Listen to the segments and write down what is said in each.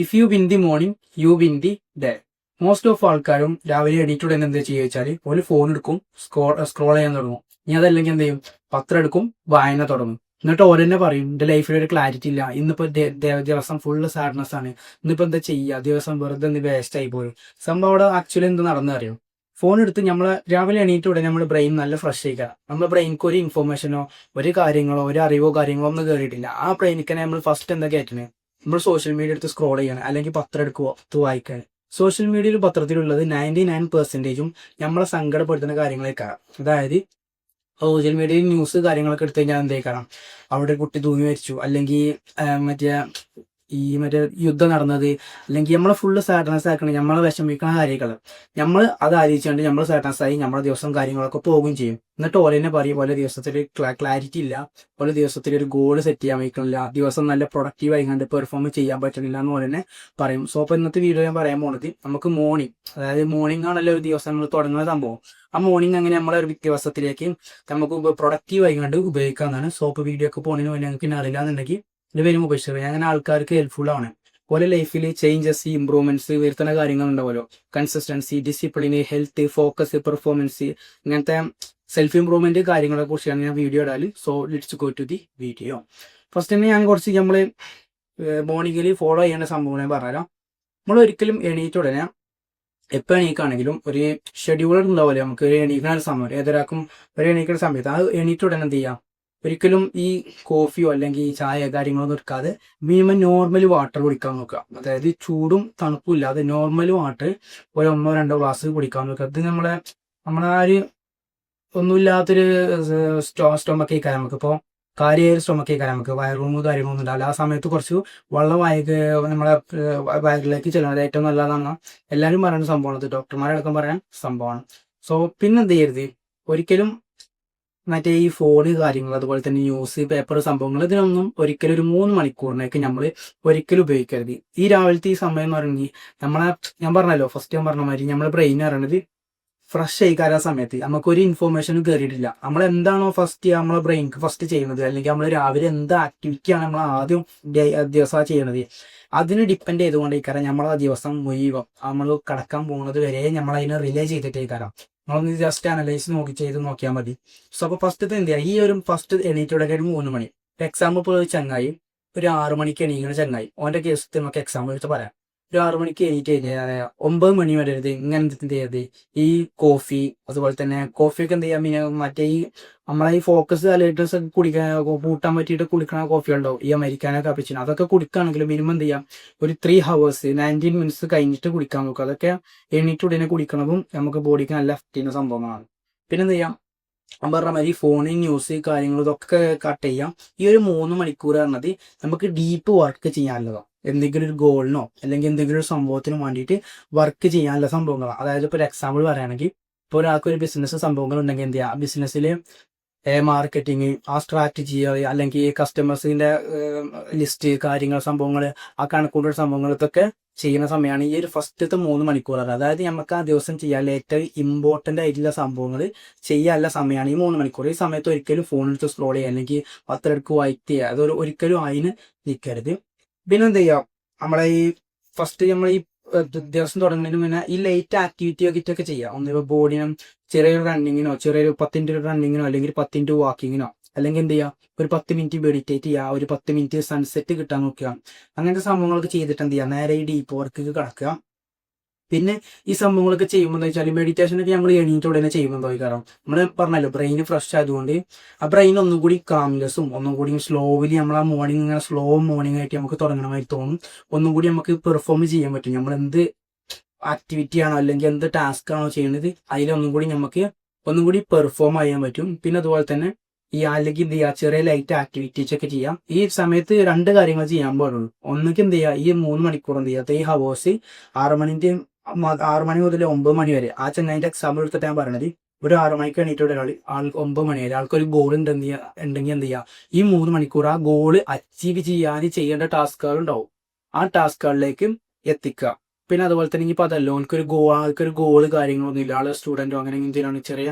If you win the morning you win the day. Most of ആൾക്കാരും രാവിലെ എണീറ്റുടനെ എന്താ ചെയ്യുക വെച്ചാൽ ഒരു ഫോൺ എടുക്കും, സ്ക്രോൾ ചെയ്യാൻ തുടങ്ങും. ഇനി അതല്ലെങ്കിൽ എന്ത് ചെയ്യും, പത്രം എടുക്കും, വായന തുടങ്ങും. എന്നിട്ട് ഓരെന്നെ പറയും എന്റെ ലൈഫിൽ ഒരു ക്ലാരിറ്റി ഇല്ല, ഇന്നിപ്പോ ദിവസം ഫുള്ള് സാഡ്നെസ് ആണ്, ഇന്നിപ്പോ എന്താ ചെയ്യുക, ദിവസം വെറുതെ വേസ്റ്റ് ആയി പോയി. സംഭവം അവിടെ ആക്ച്വലി എന്ത് നടന്നറിയോ? ഫോൺ എടുത്ത് നമ്മളെ രാവിലെ എണീറ്റ് ഉടനെ നമ്മുടെ ബ്രെയിൻ നല്ല ഫ്രഷ് ചെയ്യുക. നമ്മുടെ ബ്രെയിൻക്ക് ഒരു ഇൻഫോർമേഷനോ ഒരു കാര്യങ്ങളോ ഒരു അറിവോ കാര്യങ്ങളോ ഒന്നും കയറിയിട്ടില്ല. ആ ബ്രെയിനിക്ക് നമ്മൾ ഫസ്റ്റ് എന്താ കയറ്റണേ, നമ്മൾ സോഷ്യൽ മീഡിയ എടുത്ത് സ്ക്രോൾ ചെയ്യണം, അല്ലെങ്കിൽ പത്രം എടുത്ത് വായിക്കാൻ. സോഷ്യൽ മീഡിയയിൽ പത്രത്തിലുള്ളത് 99% നമ്മളെ സങ്കടപ്പെടുത്തുന്ന കാര്യങ്ങളേക്കാണ്. അതായത് സോഷ്യൽ മീഡിയയിൽ ന്യൂസ് കാര്യങ്ങളൊക്കെ എടുത്തു കഴിഞ്ഞാൽ എന്തേക്കണം, അവിടെ ഒരു കുട്ടി തൂങ്ങി മരിച്ചു, അല്ലെങ്കിൽ മറ്റേ മറ്റേ യുദ്ധം നടന്നത്, അല്ലെങ്കിൽ നമ്മളെ ഫുള്ള് സാഡ്നസ് ആക്കണം, നമ്മളെ വിഷമിക്കുന്ന കാര്യങ്ങൾ. നമ്മൾ അത് ആലോചിച്ചുകൊണ്ട് നമ്മൾ സാഡ്നസ് ആയി നമ്മുടെ ദിവസം കാര്യങ്ങളൊക്കെ പോകുകയും ചെയ്യും. എന്നിട്ട് ഓലെന്നെ പറയും പോലെ ദിവസത്തിൽ ക്ലാരിറ്റി ഇല്ല, ഓരോ ദിവസത്തിൽ ഒരു ഗോൾ സെറ്റ് ചെയ്യാൻ വയ്ക്കണില്ല, ദിവസം നല്ല പ്രൊഡക്റ്റീവ് ആയിക്കൊണ്ട് പെർഫോം ചെയ്യാൻ പറ്റണില്ല എന്ന് ഓലെന്നെ പറയും. സോ അപ്പോൾ ഇന്നത്തെ വീഡിയോ ഞാൻ പറയാൻ പോണത് നമുക്ക് മോർണിംഗ്, അതായത് മോർണിംഗ് ആണല്ലോ ഒരു ദിവസം നമ്മൾ തുടങ്ങുന്ന സംഭവം. ആ മോർണിംഗ് അങ്ങനെ നമ്മളെ ഒരു ദിവസത്തിലേക്ക് നമുക്ക് പ്രൊഡക്റ്റീവ് ആയിക്കൊണ്ട് ഉപയോഗിക്കാവുന്നതാണ്. സോ ഇപ്പോൾ വീഡിയോ ഒക്കെ പോകുന്നതിന് മുന്നേ നിങ്ങൾക്ക് പിന്നെ അറിയില്ല എന്നുണ്ടെങ്കിൽ ഇത് വരുമ്പോൾ ഉപയോഗിച്ചത് അങ്ങനെ ആൾക്കാർക്ക് ഹെൽപ്ഫുൾ ആണ്. പോലെ ലൈഫിൽ ചേഞ്ചസ് ഇമ്പ്രൂവ്മെന്റ്സ് വരുത്തുന്ന കാര്യങ്ങൾ ഉണ്ടാവുമല്ലോ, consistency, discipline, health, focus, performance, ഇങ്ങനത്തെ സെൽഫ് ഇമ്പ്രൂവ്മെന്റ് കാര്യങ്ങളെ കുറിച്ചാണ് ഞാൻ വീഡിയോ ഇടാല്. So let's go to the video. First തന്നെ ഞാൻ കുറച്ച് നമ്മൾ മോർണിംഗിൽ ഫോളോ ചെയ്യേണ്ട സംഭവം ഞാൻ പറഞ്ഞുതരാം. നമ്മൾ ഒരിക്കലും എണീറ്റ് ഉടനെ എപ്പോൾ എണീക്കാണെങ്കിലും ഒരു ഷെഡ്യൂൾ ഉണ്ടാവില്ലേ, നമുക്ക് എണീക്കുന്ന സമയം ഏതൊരാൾക്കും ഒരു എണീക്കുന്ന സമയത്ത് ആ എണീറ്റ് ഉടനെ എന്ത് ചെയ്യാം, ഒരിക്കലും ഈ കോഫിയോ അല്ലെങ്കിൽ ഈ ചായ കാര്യങ്ങളൊന്നും എടുക്കാതെ മിനിമം നോർമൽ വാട്ടർ കുടിക്കാൻ നോക്കുക. അതായത് ചൂടും തണുപ്പും ഇല്ലാതെ നോർമൽ വാട്ടർ ഒരു 1-2 ഗ്ലാസ് കുടിക്കാൻ നോക്കുക. അത് നമ്മളെ ആ ഒരു ഒന്നുമില്ലാത്തൊരു സ്റ്റൊമക്ക് കഴിക്കാൻ നമുക്കിപ്പോൾ കാര്യമായ സ്റ്റൊമക്ക് കഴിക്കാൻ നമുക്ക് വയറൊന്നും കാര്യങ്ങളൊന്നും ഉണ്ടാവില്ല. ആ സമയത്ത് കുറച്ച് വെള്ളം നമ്മളെ വയറിലേക്ക് ചെല്ലുന്നത് ഏറ്റവും നല്ലതാണ് എല്ലാവരും പറയുന്ന സംഭവമാണ്, ഇത് ഡോക്ടർമാരടക്കം പറയാൻ സംഭവമാണ്. സോ പിന്നെ എന്ത് ചെയ്യരുത്, ഒരിക്കലും മറ്റേ ഈ ഫോണ് കാര്യങ്ങൾ അതുപോലെ തന്നെ ന്യൂസ് പേപ്പർ സംഭവങ്ങൾ ഇതിനൊന്നും ഒരിക്കലും ഒരു 3 മണിക്കൂറിനേക്ക് നമ്മൾ ഒരിക്കലും ഉപയോഗിക്കരുത്. ഈ രാവിലത്തെ ഈ സമയം എന്ന് പറഞ്ഞാൽ ഞാൻ പറഞ്ഞല്ലോ, ഫസ്റ്റ് ഞാൻ പറഞ്ഞ മാതിരി നമ്മളെ ബ്രെയിൻ പറയുന്നത് ഫ്രഷ് ആയിക്കാര സമയത്ത് നമുക്കൊരു ഇൻഫോർമേഷനും കയറിയിട്ടില്ല. നമ്മൾ എന്താണോ ഫസ്റ്റ് നമ്മളെ ബ്രെയിൻക്ക് ഫസ്റ്റ് ചെയ്യുന്നത്, അല്ലെങ്കിൽ നമ്മൾ രാവിലെ എന്ത് ആക്ടിവിറ്റിയാണ് നമ്മൾ ആദ്യം ദിവസം ചെയ്യണത്, അതിന് ഡിപ്പെൻഡ് ചെയ്തുകൊണ്ടേക്കാരം നമ്മളെ ദിവസം മുഴുവൻ നമ്മൾ കടക്കാൻ പോകുന്നത് വരെ നമ്മൾ അതിനെ റിലേ ചെയ്തിട്ടേക്കാരം. നമ്മളൊന്ന് ജസ്റ്റ് അനലൈസ് ചെയ്ത് നോക്കിയാൽ മതി. സോ അപ്പോൾ ഫസ്റ്റ് എന്ത് ചെയ്യുക, ഈ ഒരു ഫസ്റ്റ് എണീറ്റോടെ ഒരു 3 മണി, എക്സാമ്പിൾ ഇപ്പോൾ ഒരു ചങ്ങായി ഒരു 6 മണിക്ക് എണീക്കുന്ന ചങ്ങായി, ഓൻ്റെ കേസ് നമുക്ക് എക്സാമ്പിൾ വെച്ച് പറയാം. ഒരു 6 മണിക്ക് എണീറ്റ് കഴിഞ്ഞാൽ 9 മണി വരെ ഇങ്ങനെ എന്ത് ചെയ്യരുത്, ഈ കോഫി അതുപോലെ തന്നെ കോഫിയൊക്കെ എന്ത് ചെയ്യാം, പിന്നെ മറ്റേ ഈ നമ്മളെ ഈ ഫോക്കസ് അലേർട്ടേഴ്സ് ഒക്കെ കുടിക്കാൻ കൂട്ടാൻ പറ്റിയിട്ട് കുടിക്കുന്ന കോഫികളുണ്ടാവും, ഈ അമേരിക്കാനോ കാപ്പിച്ചിനോ, അതൊക്കെ കുടിക്കുകയാണെങ്കിൽ മിനിമം എന്ത് ചെയ്യാം, ഒരു 3 hours 19 minutes കഴിഞ്ഞിട്ട് കുടിക്കാൻ നോക്കുക. അതൊക്കെ എണീറ്റ് ഉടനെ കുടിക്കണതും നമുക്ക് ബോഡിക്ക് നല്ല എഫക്റ്റ് ചെയ്യുന്ന സംഭവങ്ങളാണ്. പിന്നെ എന്ത് ചെയ്യാം, ഞാൻ പറഞ്ഞ മാതിരി ഫോണ് ന്യൂസ് കാര്യങ്ങൾ ഇതൊക്കെ കട്ട് ചെയ്യാം. ഈ ഒരു 3 മണിക്കൂർ പറഞ്ഞത് നമുക്ക് ഡീപ്പ് വർക്ക് ചെയ്യാനുള്ളതാണ്. എന്തെങ്കിലും ഒരു ഗോളിനോ അല്ലെങ്കിൽ എന്തെങ്കിലും ഒരു സംഭവത്തിനും വേണ്ടിയിട്ട് വർക്ക് ചെയ്യാനുള്ള സംഭവങ്ങളാണ്. അതായത് ഇപ്പോൾ ഒരു എക്സാമ്പിൾ പറയുകയാണെങ്കിൽ, ഇപ്പോൾ ഒരാൾക്ക് ഒരു ബിസിനസ് സംഭവങ്ങൾ ഉണ്ടെങ്കിൽ എന്ത് ചെയ്യുക, ബിസിനസ്സിൽ മാർക്കറ്റിങ് ആ സ്ട്രാറ്റജി അല്ലെങ്കിൽ കസ്റ്റമേഴ്സിന്റെ ലിസ്റ്റ് കാര്യങ്ങൾ സംഭവങ്ങൾ ആ കണക്കൂട്ടുള്ള സംഭവങ്ങൾ ഇതൊക്കെ ചെയ്യുന്ന സമയമാണ് ഈ ഒരു ഫസ്റ്റത്തെ 3 മണിക്കൂർ. അതായത് നമുക്ക് ആ ദിവസം ചെയ്യാനുള്ള ഏറ്റവും ഇമ്പോർട്ടൻ്റ് ആയിട്ടുള്ള സംഭവങ്ങൾ ചെയ്യാനുള്ള സമയമാണ് ഈ 3 മണിക്കൂർ. ഈ സമയത്ത് ഒരിക്കലും ഫോൺ എടുത്ത് സ്ക്രോൾ ചെയ്യുക അല്ലെങ്കിൽ പത്രം എടുത്ത് വായിക്കുക അതൊരു ഒരിക്കലും അതിന് നിൽക്കരുത്. പിന്നെ എന്ത് ചെയ്യാം, നമ്മളെ ഈ ഫസ്റ്റ് നമ്മൾ ഈ ദിവസം തുടങ്ങുന്നതിന് മുന്നേ ഈ ലൈറ്റ് ആക്ടിവിറ്റി ഒക്കെ ചെയ്യാം. ഒന്നിപ്പോൾ ബോഡിനും ചെറിയൊരു റണ്ണിങ്ങിനോ ചെറിയൊരു 10 മിനിറ്റ് റണ്ണിങ്ങിനോ അല്ലെങ്കിൽ 10 മിനിറ്റ് വാക്കിങ്ങിനോ, അല്ലെങ്കിൽ എന്ത് ചെയ്യുക, ഒരു 10 മിനിറ്റ് മെഡിറ്റേറ്റ് ചെയ്യുക, ഒരു 10 മിനിറ്റ് സൺസെറ്റ് കിട്ടാൻ നോക്കുക. അങ്ങനത്തെ സംഭവങ്ങളൊക്കെ ചെയ്തിട്ട് എന്ത് ചെയ്യുക, നേരെ ഈ ഡീപ്പ് വർക്ക് കിടക്കുക. പിന്നെ ഈ സംഭവങ്ങളൊക്കെ ചെയ്യുമ്പോൾ എന്താ വെച്ചാൽ മെഡിറ്റേഷനൊക്കെ നമ്മൾ എണീറ്റ് ഉടനെ ചെയ്യുമ്പോൾ കാരണം നമ്മൾ പറഞ്ഞല്ലോ ബ്രെയിൻ ഫ്രഷ് ആയതുകൊണ്ട് ആ ബ്രെയിൻ ഒന്നും കൂടി കാംനെസ്സും ഒന്നും കൂടി സ്ലോലി നമ്മൾ ആ മോർണിംഗ് ഇങ്ങനെ സ്ലോ മോർണിംഗ് ആയിട്ട് നമുക്ക് തുടങ്ങണമായി തോന്നും. ഒന്നും കൂടി നമുക്ക് പെർഫോം ചെയ്യാൻ പറ്റും. നമ്മൾ എന്ത് ആക്ടിവിറ്റി ആണോ അല്ലെങ്കിൽ എന്ത് ടാസ്ക് ആണോ ചെയ്യുന്നത് അതിലൊന്നും കൂടി നമുക്ക് ഒന്നും കൂടി പെർഫോം ചെയ്യാൻ പറ്റും. പിന്നെ അതുപോലെ തന്നെ ഈ അല്ലെങ്കിൽ എന്ത് ചെയ്യുക, ചെറിയ ലൈറ്റ് ആക്ടിവിറ്റീസ് ഒക്കെ ചെയ്യാം. ഈ സമയത്ത് 2 കാര്യങ്ങൾ ചെയ്യാൻ പാടുള്ളൂ. ഒന്നിക്ക് എന്ത് ചെയ്യുക, ഈ 3 മണിക്കൂർ എന്ത് ചെയ്യുക, 3 hours 6 മണി മുതൽ 9 മണി വരെ, ആ ചെങ്ങായിന്റെ എക്സാമ്പിൾ എടുത്തിട്ട് ഞാൻ പറയണത്, ഒരു 6 മണിക്ക് എണീറ്റോടെ ആൾ 9 മണി വരെ ആൾക്കൊരു ഗോൾ ഉണ്ടെങ്കിൽ എന്ത് ചെയ്യുക, ഈ 3 മണിക്കൂർ ആ ഗോള് അച്ചീവ് ചെയ്യാൻ ചെയ്യേണ്ട ടാസ്കുകൾ ഉണ്ടാവും, ആ ടാസ്കുകളിലേക്ക് എത്തിക്കുക. പിന്നെ അതുപോലെ തന്നെ ഇനിയിപ്പോൾ അതല്ലോ ആൾക്കൊരു ഗോള് കാര്യങ്ങളൊന്നും ഇല്ല, ആള് സ്റ്റുഡൻറ്റോ അങ്ങനെ എന്തെങ്കിലും ചെറിയ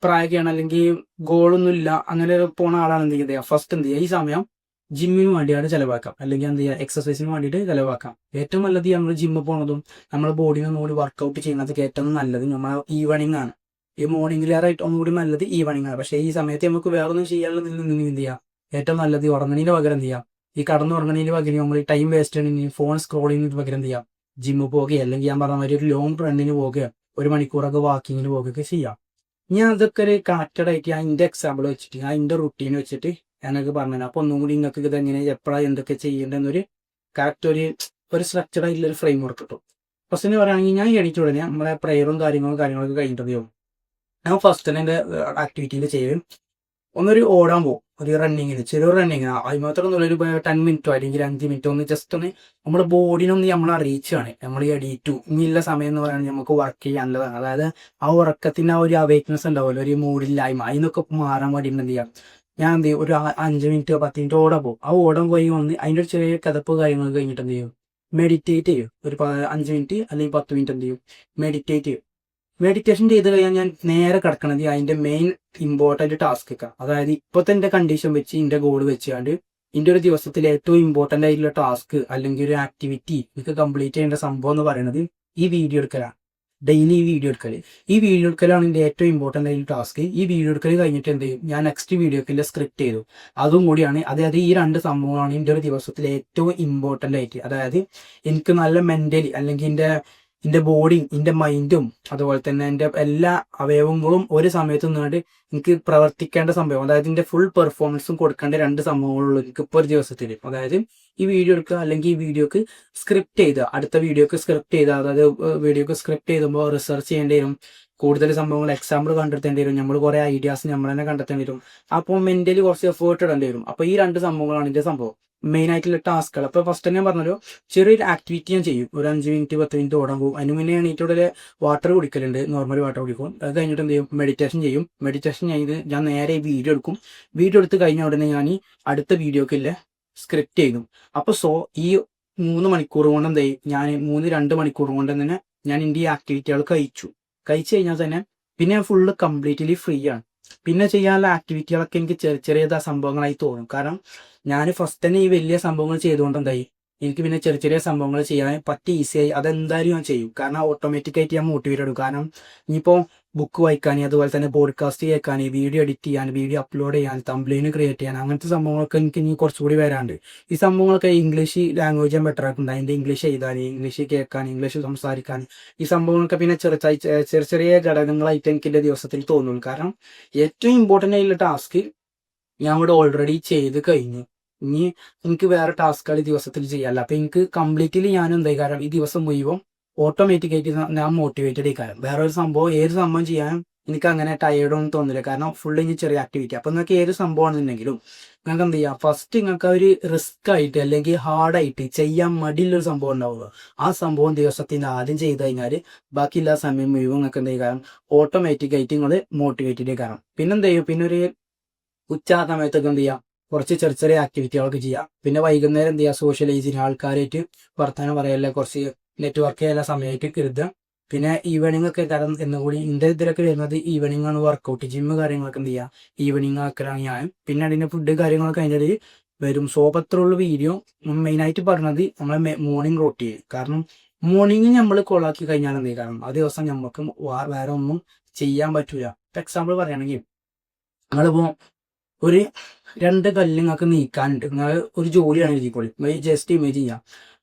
പ്രായമൊക്കെയാണ് അല്ലെങ്കിൽ ഗോളൊന്നും ഇല്ല അങ്ങനെ പോണ ആളാണ് എന്ത് ചെയ്യുക, ഫസ്റ്റ് എന്ത് ചെയ്യുക, ഈ സമയം ജിമ്മിന് വേണ്ടിയാണ് ചിലവാക്കാം, അല്ലെങ്കിൽ എന്ത് ചെയ്യുക എക്സസൈസിന് വേണ്ടിയിട്ട് ചിലവാക്കാം. ഏറ്റവും നല്ലത് നമ്മൾ ജിമ്മിൽ പോകുന്നതും നമ്മുടെ ബോഡിനെ ഒന്നുകൂടി വർക്കൗട്ട് ചെയ്യുന്നതൊക്കെ ഏറ്റവും നല്ലത് നമ്മൾ ഈവനിങ് ആണ്. ഈ മോർണിംഗിലേറായിട്ട് ഒന്നുകൂടി നല്ലത് ഈവനിങ് ആണ്. പക്ഷേ ഈ സമയത്ത് നമുക്ക് വേറെ ഒന്നും ചെയ്യാനുള്ളത് എന്ത് ചെയ്യാം, ഏറ്റവും നല്ലത് ഉറങ്ങണീന് പകരം എന്ത് ചെയ്യാം, ഈ കടന്നുറങ്ങണീന് പകരം നമ്മൾ ടൈം വേസ്റ്റ് ചെയ്യണമെങ്കിൽ ഫോൺ സ്ക്രോൾ ചെയ്യുന്നതിന് പകരം എന്ത് ചെയ്യാം, ജിമ്മിൽ പോകുക, അല്ലെങ്കിൽ ഞാൻ പറഞ്ഞ മാതിരി ഒരു ലോങ് റണ്ണിന് പോകുക, 1 മണിക്കൂറൊക്കെ വാക്കിങ്ങിന് പോകുകയൊക്കെ ചെയ്യാം. ഞാൻ അതൊക്കെ ഒരു കണക്റ്റഡ് ആയിട്ട് ഞാൻ എൻ്റെ എക്സാമ്പിൾ വെച്ചിട്ട് ഞാൻ എൻ്റെ റുട്ടീൻ വെച്ചിട്ട് ഞാനൊക്കെ പറഞ്ഞു. അപ്പോൾ ഒന്നും കൂടി നിങ്ങൾക്ക് ഇത് എങ്ങനെ എപ്പോഴാണ് എന്തൊക്കെ ചെയ്യേണ്ടതെന്നൊരു കറക്റ്റ് ഒരു സ്ട്രക്ചർഡ് ആയിട്ടുള്ള ഒരു ഫ്രെയിം വർക്ക് കിട്ടും. ഫസ്റ്റ് പറയുകയാണെങ്കിൽ ഞാൻ എണീറ്റ് ഉടനെ നമ്മളെ പ്രയറും കാര്യങ്ങളൊക്കെ കഴിഞ്ഞിട്ട് ഞാൻ ഫസ്റ്റ് തന്നെ എൻ്റെ ആക്ടിവിറ്റിയിൽ ചെയ്യും. ഒന്നൊരു ഓടാൻ പോകും, ഒരു റണ്ണിങ്ങിന്, ചെറിയൊരു റണ്ണിങ്ങിന്. അതിന് മാത്രം ഒന്നുമില്ല, ഒരു 10 മിനിറ്റോ അല്ലെങ്കിൽ 5 മിനിറ്റോ ഒന്ന് ജസ്റ്റ് ഒന്ന് നമ്മുടെ ബോഡിനൊന്ന് നമ്മൾ അറിയിച്ചാണ് നമ്മൾ ഈ എണീറ്റു ഇനിയുള്ള സമയം എന്ന് പറയുന്നത് നമുക്ക് വർക്ക് ചെയ്യാനുള്ളതാണ്. അതായത് ആ ഉറക്കത്തിന് ആ ഒരു അവേക്നെസ് ഉണ്ടാവുമല്ലോ, ഒരു മൂഡില്ലായ്മ, അതിനൊക്കെ മാറാൻ വേണ്ടി എന്ത് ചെയ്യാം, ഞാൻ എന്ത് ചെയ്യും, ഒരു 5 മിനിറ്റോ 10 മിനിറ്റോ ഓടാൻ പോകും. ആ ഓടാൻ പോയി വന്ന് അതിൻ്റെ ഒരു ചെറിയ കിതപ്പ് കാര്യങ്ങൾ കഴിഞ്ഞിട്ട് എന്ത് ചെയ്യും, മെഡിറ്റേറ്റ് ചെയ്യും. ഒരു 5 മിനിറ്റ് അല്ലെങ്കിൽ 10 മിനിറ്റ് എന്ത് ചെയ്യും, മെഡിറ്റേറ്റ് ചെയ്യും. മെഡിറ്റേഷൻ ചെയ്ത് കഴിഞ്ഞാൽ ഞാൻ നേരെ കിടക്കണത് അതിന്റെ മെയിൻ ഇമ്പോർട്ടന്റ് ടാസ്ക് ഒക്കെ, അതായത് ഇപ്പോഴത്തെ എന്റെ കണ്ടീഷൻ വെച്ച് എന്റെ ഗോൾ വെച്ചുകൊണ്ട് എന്റെ ഒരു ദിവസത്തിലെ ഏറ്റവും ഇമ്പോർട്ടന്റ് ആയിട്ടുള്ള ടാസ്ക് അല്ലെങ്കിൽ ഒരു ആക്ടിവിറ്റി എനിക്ക് കംപ്ലീറ്റ് ചെയ്യേണ്ട സംഭവം എന്ന് പറയുന്നത് ഈ വീഡിയോ എടുക്കലാണ്. ഡെയിലി ഈ വീഡിയോ എടുക്കലാണ് എന്റെ ഏറ്റവും ഇമ്പോർട്ടന്റ് ആയിട്ടുള്ള ടാസ്ക്. ഈ വീഡിയോ എടുക്കൽ കഴിഞ്ഞിട്ട് എന്ത് ചെയ്യും, ഞാൻ നെക്സ്റ്റ് വീഡിയോക്കിന്റെ സ്ക്രിപ്റ്റ് ചെയ്തു. അതും കൂടിയാണ്, അതായത് ഈ 2 സംഭവമാണ് എൻ്റെ ഒരു ദിവസത്തിലെ ഏറ്റവും ഇമ്പോർട്ടന്റ് ആയിട്ട്. അതായത് എനിക്ക് നല്ല മെന്റലി അല്ലെങ്കിൽ എൻ്റെ ബോഡിയും എൻ്റെ മൈൻഡും അതുപോലെ തന്നെ എൻ്റെ എല്ലാ അവയവങ്ങളും ഒരു സമയത്ത് നിന്നുകൊണ്ട് എനിക്ക് പ്രവർത്തിക്കേണ്ട സംഭവം, അതായത് എൻ്റെ ഫുൾ പെർഫോമൻസും കൊടുക്കേണ്ട 2 സംഭവങ്ങളുള്ളൂ എനിക്ക് ഇപ്പോൾ ഒരു ദിവസത്തിൽ. അതായത് ഈ വീഡിയോ എടുക്കുക അല്ലെങ്കിൽ ഈ വീഡിയോക്ക് സ്ക്രിപ്റ്റ് ചെയ്തുക, അടുത്ത വീഡിയോക്ക് സ്ക്രിപ്റ്റ് ചെയ്തുക. അതായത് വീഡിയോക്ക് സ്ക്രിപ്റ്റ് ചെയ്തുമ്പോൾ റിസർച്ച് ചെയ്യേണ്ടി വരും, കൂടുതൽ സംഭവങ്ങൾ എക്സാമ്പിൾ കണ്ടെത്തേണ്ടി വരും, നമ്മൾ കുറേ ഐഡിയാസ് നമ്മൾ തന്നെ കണ്ടെത്തേണ്ടി വരും. അപ്പോൾ മെന്റലി കുറച്ച് എഫേർട്ട് ഇടേണ്ടി വരും. അപ്പോൾ ഈ 2 സംഭവങ്ങളാണ് എൻ്റെ സംഭവം മെയിൻ ആയിട്ടുള്ള ടാസ്കുകൾ. അപ്പോൾ ഫസ്റ്റ് തന്നെ പറഞ്ഞൊരു ചെറിയൊരു ആക്ടിവിറ്റി ഞാൻ ചെയ്യും, ഒരു 5 മിനിറ്റ് 10 മിനിറ്റ് ഓടാൻ പോകും. അതിന് മുന്നേ എണീറ്റോടെ വാട്ടർ കുടിക്കലുണ്ട്, നോർമൽ വാട്ടർ കുടിക്കും. അത് കഴിഞ്ഞിട്ട് എന്ത് ചെയ്യും, മെഡിറ്റേഷൻ ചെയ്യും. മെഡിറ്റേഷൻ ചെയ്ത് ഞാൻ നേരെ വീഡിയോ എടുക്കും. വീഡിയോ എടുത്ത് കഴിഞ്ഞ ഉടനെ ഞാൻ ഈ അടുത്ത വീഡിയോക്കില്ല സ്ക്രിപ്റ്റ് ചെയ്തു. അപ്പോൾ ഈ 3 മണിക്കൂർ കൊണ്ട് എന്ത് ചെയ്യും, ഞാൻ 2 മണിക്കൂർ കൊണ്ട് തന്നെ ഞാൻ എൻ്റെ ഈ ആക്ടിവിറ്റികൾ കഴിച്ചു കഴിഞ്ഞാൽ തന്നെ പിന്നെ ഞാൻ ഫുള്ള് കംപ്ലീറ്റ്ലി ഫ്രീ ആണ്. പിന്നെ ചെയ്യാനുള്ള ആക്ടിവിറ്റികളൊക്കെ എനിക്ക് ചെറിയ സംഭവങ്ങളായി തോന്നും. കാരണം ഞാൻ ഫസ്റ്റ് തന്നെ ഈ വലിയ സംഭവങ്ങൾ ചെയ്തുകൊണ്ട് എന്തായി, എനിക്ക് പിന്നെ ചെറിയ സംഭവങ്ങൾ ചെയ്യാൻ ഈസിയായി. അതെന്തായാലും ഞാൻ ചെയ്യും, കാരണം ഓട്ടോമാറ്റിക്കായിട്ട് ഞാൻ മോട്ടിവേറ്റ് എടുക്കും. കാരണം ഇനിയിപ്പോൾ ബുക്ക് വായിക്കാൻ, അതുപോലെ തന്നെ പോഡ്കാസ്റ്റ് കേൾക്കാൻ, വീഡിയോ എഡിറ്റ് ചെയ്യാൻ, വീഡിയോ അപ്ലോഡ് ചെയ്യാൻ, തംബ്ലെയിൻ ക്രിയേറ്റ് ചെയ്യാൻ, അങ്ങനത്തെ സംഭവങ്ങളൊക്കെ എനിക്ക് ഇനി കുറച്ചുകൂടി വരാണ്ട്. ഈ സംഭവങ്ങളൊക്കെ ഇംഗ്ലീഷ് ലാംഗ്വേജ് ഞാൻ ബെറ്റർ ആക്കുന്നുണ്ട്. അതിൻ്റെ ഇംഗ്ലീഷ് എഴുതാൻ, ഇംഗ്ലീഷ് കേൾക്കാൻ, ഇംഗ്ലീഷ് സംസാരിക്കാൻ, ഈ സംഭവങ്ങളൊക്കെ പിന്നെ ചെറിയ ഘടകങ്ങളായിട്ട് എനിക്ക് എൻ്റെ ദിവസത്തിൽ തോന്നുന്നു. കാരണം ഏറ്റവും ഇമ്പോർട്ടൻ്റ് ആയിട്ടുള്ള ടാസ്ക് ഞാൻ ഇവിടെ ഓൾറെഡി ചെയ്ത് കഴിഞ്ഞു. ഇനി എനിക്ക് വേറെ ടാസ്കുകൾ ദിവസത്തിൽ ചെയ്യാമല്ല. അപ്പൊ എനിക്ക് കംപ്ലീറ്റ്ലി ഞാൻ എന്തായി, കാരണം ഈ ദിവസം മുഴുവൻ ഓട്ടോമാറ്റിക്കായിട്ട് ഞാൻ മോട്ടിവേറ്റഡ് ആയി. കാരണം വേറെ ഒരു സംഭവം ഏത് സംഭവം ചെയ്യാനും എനിക്ക് അങ്ങനെ ടയേർഡൊന്നും തോന്നില്ല, കാരണം ഫുൾ ഇനി ചെറിയ ആക്ടിവിറ്റി. അപ്പൊ നിങ്ങൾക്ക് ഏത് സംഭവമാണെന്നുണ്ടെങ്കിലും നിങ്ങൾക്ക് എന്ത് ചെയ്യാം, ഫസ്റ്റ് നിങ്ങൾക്ക് ഒരു റിസ്ക് ആയിട്ട് അല്ലെങ്കിൽ ഹാർഡായിട്ട് ചെയ്യാൻ മടിയുള്ളൊരു സംഭവം ഉണ്ടാവുക. ആ സംഭവം ദിവസത്തിന് ആദ്യം ചെയ്ത് കഴിഞ്ഞാൽ ബാക്കിയുള്ള സമയം മുഴുവൻ നിങ്ങൾക്ക് എന്ത് ചെയ്യാം, ഓട്ടോമാറ്റിക്കായിട്ട് നിങ്ങൾ മോട്ടിവേറ്റഡ് കാരണം. പിന്നെന്ത് ചെയ്യും, പിന്നെ ഒരു ഉച്ച സമയത്തൊക്കെ എന്ത് ചെയ്യാം, കുറച്ച് ചെറിയ ആക്ടിവിറ്റികളൊക്കെ ചെയ്യാം. പിന്നെ വൈകുന്നേരം എന്ത് ചെയ്യുക, സോഷ്യലൈസിങ്, ആൾക്കാരായിട്ട് വർത്തമാനം പറയല്ലേ, കുറച്ച് നെറ്റ്വർക്ക് ചെയ്യാനുള്ള സമയമായിട്ട് കരുതുക. പിന്നെ ഈവനിങ് ഒക്കെ കാരണം എന്നുകൂടി എൻ്റെ ഇതിലൊക്കെ വരുന്നത് ഈവനിങ് ആണ്. വർക്കൗട്ട് ജിമ്മ് കാര്യങ്ങളൊക്കെ എന്ത് ചെയ്യുക, ഈവനിങ് ആക്കലാണ് ഞാൻ. പിന്നെ അതിൻ്റെ ഫുഡ് കാര്യങ്ങളൊക്കെ കഴിഞ്ഞാൽ വരും. സോപത്രമുള്ള വീഡിയോ മെയിനായിട്ട് പറഞ്ഞത് നമ്മളെ മോർണിംഗ് റൊട്ടീൻ. കാരണം മോർണിംഗ് നമ്മൾ കൊളാക്കി കഴിഞ്ഞാൽ എന്ത് ചെയ്യും, കാരണം ആ ദിവസം നമുക്ക് വേറെ ഒന്നും ചെയ്യാൻ പറ്റൂല. ഇപ്പം എക്സാമ്പിൾ പറയുകയാണെങ്കിൽ നിങ്ങളിപ്പോൾ ഒരു 2 കല്ല് നിങ്ങൾക്ക് നീക്കാനുണ്ട്, നിങ്ങൾ ഒരു ജോലിയാണ് എഴുതിക്കോളി. ജസ്റ്റ് ഇമേജ് ചെയ്യാം,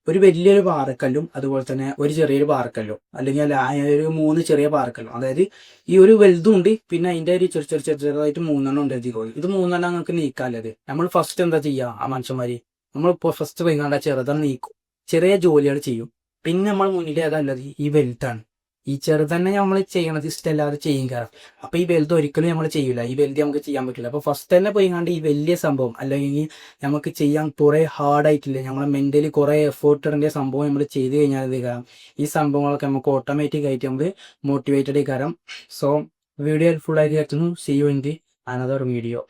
ഒരു വലിയൊരു പാറക്കല്ലും അതുപോലെ തന്നെ ഒരു ചെറിയൊരു പാറക്കല്ലും, അല്ലെങ്കിൽ ഒരു 3 ചെറിയ പാറക്കല്ലും. അതായത് ഈ ഒരു വലുതും ഉണ്ട്, പിന്നെ അതിൻ്റെ ഒരു ചെറുതായിട്ട് 3 ഉണ്ട് എഴുതിക്കോളി. ഇത് 3 നിങ്ങൾക്ക് നീക്കാനുള്ളത്. നമ്മൾ ഫസ്റ്റ് എന്താ ചെയ്യുക, ആ മനുഷ്യന്മാര് നമ്മളിപ്പോൾ ഫസ്റ്റ് പോയി കണ്ട ചെറുതാണ് നീക്കും, ചെറിയ ജോലികൾ ചെയ്യും. പിന്നെ നമ്മൾ മുന്നിൽ ഏതല്ലത് ഈ വലുതാണ്. ഈ ചെറുതന്നെ നമ്മൾ ചെയ്യണത് ഇഷ്ടമല്ലാതെ ചെയ്യും. കാരണം അപ്പൊ ഈ വലുത് ഒരിക്കലും നമ്മൾ ചെയ്യൂല, ഈ വലുത് നമുക്ക് ചെയ്യാൻ പറ്റില്ല. അപ്പൊ ഫസ്റ്റ് തന്നെ പോയി കണ്ട് ഈ വലിയ സംഭവം അല്ലെങ്കിൽ നമുക്ക് ചെയ്യാൻ കുറെ ഹാർഡായിട്ടില്ല, നമ്മളെ മെന്റലി കുറെ എഫേർട്ട് ഇടേണ്ട സംഭവം നമ്മൾ ചെയ്ത് കഴിഞ്ഞാൽ ഈ സംഭവങ്ങളൊക്കെ നമുക്ക് ഓട്ടോമാറ്റിക് ആയിട്ട് നമുക്ക് മോട്ടിവേറ്റഡ് കാരണം. സോ വീഡിയോ ഹെൽപ്ഫുൾ ആയിട്ട് എത്തുന്നു. See you in the another video.